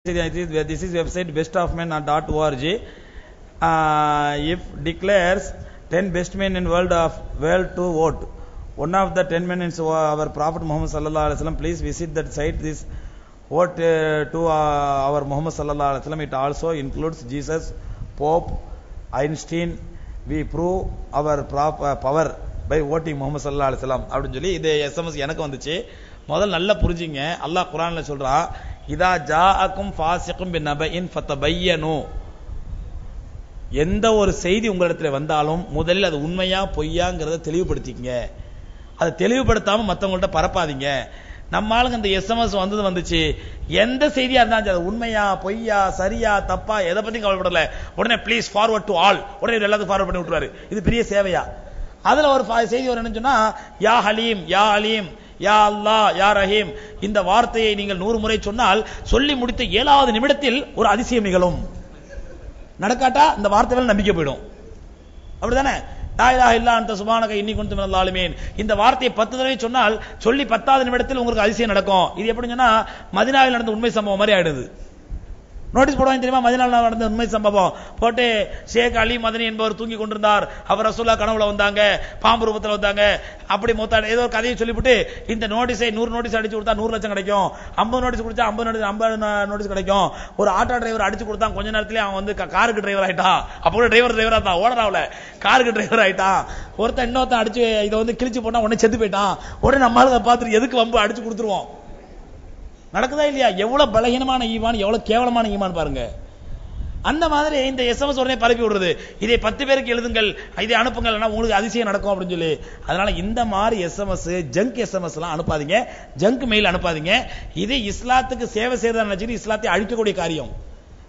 This is website bestofmen.org. If declares 10 best men in world to vote. One of the 10 men is our Prophet Muhammad sallallahu alaihi wasallam. Please visit that site. This vote to our Muhammad sallallahu alaihi wasallam. It also includes Jesus, Pope, Einstein. We prove our power by voting Muhammad sallallahu alaihi wasallam. அப்படினு சொல்லி இது SMS எனக்கு வந்துச்சு. முதல்ல நல்லா புரிஞ்சிங்க. அல்லாஹ் குர்ஆன்ல சொல்றான், இதா ஜாஅக்கும் ஃபாசிகும் பினபஇன் ஃபதபையனு. எந்த ஒரு செய்தி உங்களிடத்தில் வந்தாலும் முதலில் அது உண்மையா பொய்யாங்கிறத தெளிவுபடுத்திக்கங்க. அதை தெளிவுபடுத்தாம மற்றவங்கள்ட்ட பரப்பாதீங்க. நம்ம ஆளுங்க இந்த SMS வந்துச்சு, எந்த செய்தியா இருந்தாலும் அது உண்மையா பொய்யா சரியா தப்பா எதை பத்தி கவலைப்படல, உடனே ப்ளீஸ் ஃபார்வர்ட் டு ஆல், உடனே எல்லாத்துக்கும் ஃபார்வர்ட் பண்ணி விட்டுருவாரு. இது பெரிய சேவையா? அதுல ஒரு செய்தி ஒரு என்ன சொன்னா, யா ஹலீம் யா அலீம் யா அல்லாஹ் யா ரஹீம், இந்த வார்த்தையை நீங்கள் 100 முறை சொன்னால் சொல்லி முடித்த 7வது நிமிடத்தில் ஒரு அதிசயம் நிகழும். நடக்காட்டா இந்த வார்த்தைகள் நம்பிக்கை போயிடும். அப்படிதானே? லா இலாஹ இல்லா அன்த சுப்ஹானக இன்னி குன்து மினல் ஸாலிமீன், இந்த வார்த்தையை 10 தடவை சொன்னால் சொல்லி 10வது நிமிடத்தில் உங்களுக்கு அதிசயம் நடக்கும். இது எப்படின்னு சொன்னா மதீனாவில் நடந்த உண்மை சம்பவம் மாதிரி ஆயிடுது. நோட்டீஸ் போடுவாங்க தெரியுமா? மதீனாவில் நடந்த உண்மை சம்பவம் போட்டு, ஷேக் அலி மதனி என்பவர் தூங்கி கொண்டிருந்தார், அவர் ரசூலுல்லாஹ் கனவுல வந்தாங்க, பாம்பு ரூபத்தில் வந்தாங்க, அப்படி மொத்தம் ஏதோ ஒரு கதையை சொல்லிவிட்டு இந்த நோட்டீஸை 100 நோட்டீஸ் அடிச்சு கொடுத்தா 100 லட்சம் கிடைக்கும், 50 நோட்டீஸ் கொடுத்தா 50 நோட்டீஸ் கிடைக்கும். ஒரு ஆட்டோ டிரைவர் அடிச்சு கொடுத்தா கொஞ்ச நேரத்திலே அவன் வந்து காருக்கு டிரைவர் ஆயிட்டான். அப்போ கூட டிரைவரா தான் ஓடறாவல, காருக்கு டிரைவர் ஆயிட்டான். இன்னொருத்தன் அடிச்சு இதை வந்து கிழிச்சு போட்டா உடனே செத்து போயிட்டான். உடனே நம்மளால பார்த்துட்டு எதுக்கு வம்பு அடிச்சு கொடுத்துருவோம். நடக்குதா இல்லையா? எவ்வளவு பலகீனமான ஈமான், எவ்வளவு கேவலமான ஈமான் பாருங்க. அந்த மாதிரி இந்த SMS உடனே பரப்பி விடுறது, இதை 10 பேருக்கு எழுதுங்கள், இதை அனுப்புங்கள், உங்களுக்கு அதிசயம் நடக்கும் அப்படின்னு சொல்லி. அதனால இந்த மாதிரி SMS ஜங்க் SMS எல்லாம் அனுப்பாதீங்க, ஜங்க் மெயில் அனுப்பாதீங்க. இது இஸ்லாத்துக்கு சேவை செய்யறதா நினைச்சிட்டு இஸ்லாத்தை அழிக்கக்கூடிய காரியம்.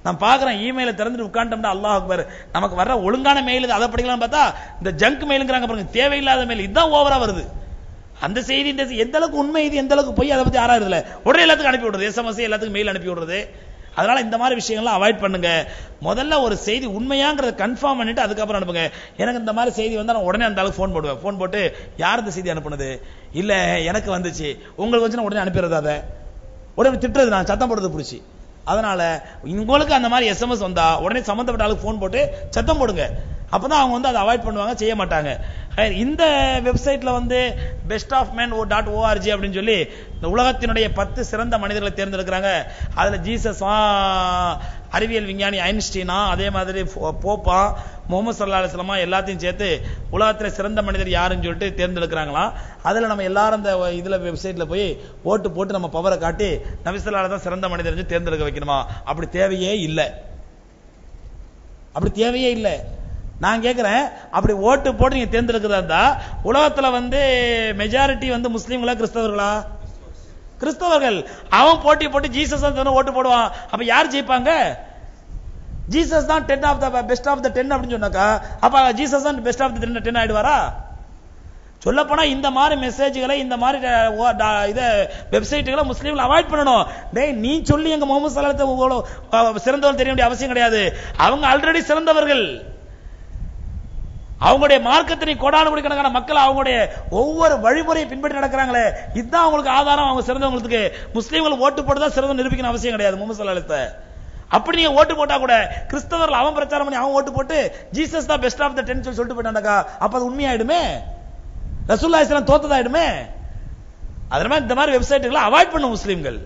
நான் பாக்குறேன், இமெயில திறந்துட்டு உட்கார்ந்தோம்னா அல்லாஹ் அக்பர், நமக்கு வர்ற ஒழுங்கான மெயில் அதை படிக்கலாம் பார்த்தா இந்த ஜங்க் மெயிலுங்கிறாங்க பாருங்க, தேவையில்லாத மெயில் இதுதான் ஓவரா வருது. அந்த செய்தி இந்த எந்த அளவுக்கு உண்மை, இது எந்த அளவுக்கு போய் அதை பத்தி ஆராயறதுல உடனே எல்லாத்துக்கும் அனுப்பி விடுறது, SMS எல்லாத்துக்கும் மெயில் அனுப்பி விடுறது. அதனால இந்த மாதிரி விஷயங்கள்லாம் அவாய்ட் பண்ணுங்க. முதல்ல ஒரு செய்தி உண்மையாங்கிறத கன்ஃபார்ம் பண்ணிட்டு அதுக்கப்புறம் அனுப்புங்க. எனக்கு இந்த மாதிரி செய்தி வந்தா நான் உடனே அந்த ஆளுக்கு ஃபோன் போடுவேன். ஃபோன் போட்டு யார் இந்த செய்தி அனுப்புனது, இல்ல எனக்கு வந்துச்சு உங்களுக்கு வந்து உடனே அனுப்பிடுறது, அதை உடனே திட்டுறது, நான் சத்தம் போடுறது பிடிச்சி. அதனால உங்களுக்கு அந்த மாதிரி SMS வந்தா உடனே சம்பந்தப்பட்ட ஆளுக்கு ஃபோன் போட்டு சத்தம் போடுங்க. அப்பதான் அவங்க வந்து அதை அவாய்ட் பண்ணுவாங்க, செய்ய மாட்டாங்க. இந்த வெப்சைட்ல வந்து bestofmen.org அப்படின்னு சொல்லி இந்த உலகத்தினுடைய 10 சிறந்த மனிதர்களை தேர்ந்தெடுக்கிறாங்க. அதுல ஜீசஸ், அறிவியல் விஞ்ஞானி ஐன்ஸ்டீனா, அதே மாதிரி போப்பா, முகமது ஸல்லல்லாஹு அலைஹி வஸல்லம் எல்லாத்தையும் சேர்த்து உலகத்தில் சிறந்த மனிதர் யாருன்னு சொல்லிட்டு தேர்ந்தெடுக்கிறாங்களாம். அதுல நம்ம எல்லாரும் இந்த இதுல வெப்சைட்ல போய் ஓட்டு போட்டு நம்ம பவரை காட்டி நபி ஸல்லல்லாஹு அலைஹி வஸல்லம் சிறந்த மனிதர் தேர்ந்தெடுக்க வைக்கணுமா? அப்படி தேவையே இல்லை, அப்படி தேவையே இல்லை. நான் கேட்கிறேன், அப்படி ஓட்டு போட்டு நீங்க தேர்ந்தெடுக்கிறதா இருந்தா உலகத்துல வந்து மெஜாரிட்டி வந்து முஸ்லீம்களா கிறிஸ்தவர்களா? கிறிஸ்தவர்கள். அவன் போட்டி போட்டு ஜீசஸ் தான் ஓட்டு போடுவான். அப்ப யார் ஜெயிப்பாங்க? ஜீசஸ் தான் 10 of the best of the 10 அப்படின்னு சொன்னாக்கா அப்ப ஜீசஸ் தான் பெஸ்ட் ஆஃப் த 10 ஆயிடுவாரா? சொல்ல போனா இந்த மாதிரி மெசேஜ்களை, இந்த மாதிரி இத வெப்சைட்டுகளை முஸ்லீம்கள் அவாய்ட் பண்ணணும். டேய், நீ சொல்லி எங்க முகமது ஸல்லல்லாஹு அலைஹி வஸல்லம் சிறந்தவர் தெரிய வேண்டிய அவசியம் கிடையாது. அவங்க ஆல்ரெடி சிறந்தவர்கள். அவங்களுடைய மார்க்கத்தினை கோடானு கணக்கான மக்கள் அவங்களுடைய ஒவ்வொரு வழிமுறையை பின்பற்றி நடக்கிறாங்களே, இதுதான் அவங்களுக்கு ஆதாரம். அவங்க சிறந்தவங்களுக்கு முஸ்லீம்கள் ஓட்டு போட்டுதான் சிறந்த நிரூபிக்கணும் அவசியம் கிடையாது முகமது ஸல்லல்லாஹு அலைஹி வஸல்லம். அப்படி நீங்க ஓட்டு போட்டா கூட கிறிஸ்தவர்கள் அவன் பிரச்சாரம் பண்ணி அவன் ஓட்டு போட்டு ஜீசஸ் தான் பெஸ்ட் ஆஃப் த 10 சொல்லிட்டு போயிட்டாண்டா, அப்ப அது உண்மையாயிடுமே, ரசூலுல்லாஹி ஸல்லல்லாஹு அலைஹி வஸல்லம் தோத்ததாயிடுமே. அதனால இந்த மாதிரி வெப்சைட்டுகளை அவாய்ட் பண்ணும் முஸ்லீம்கள்.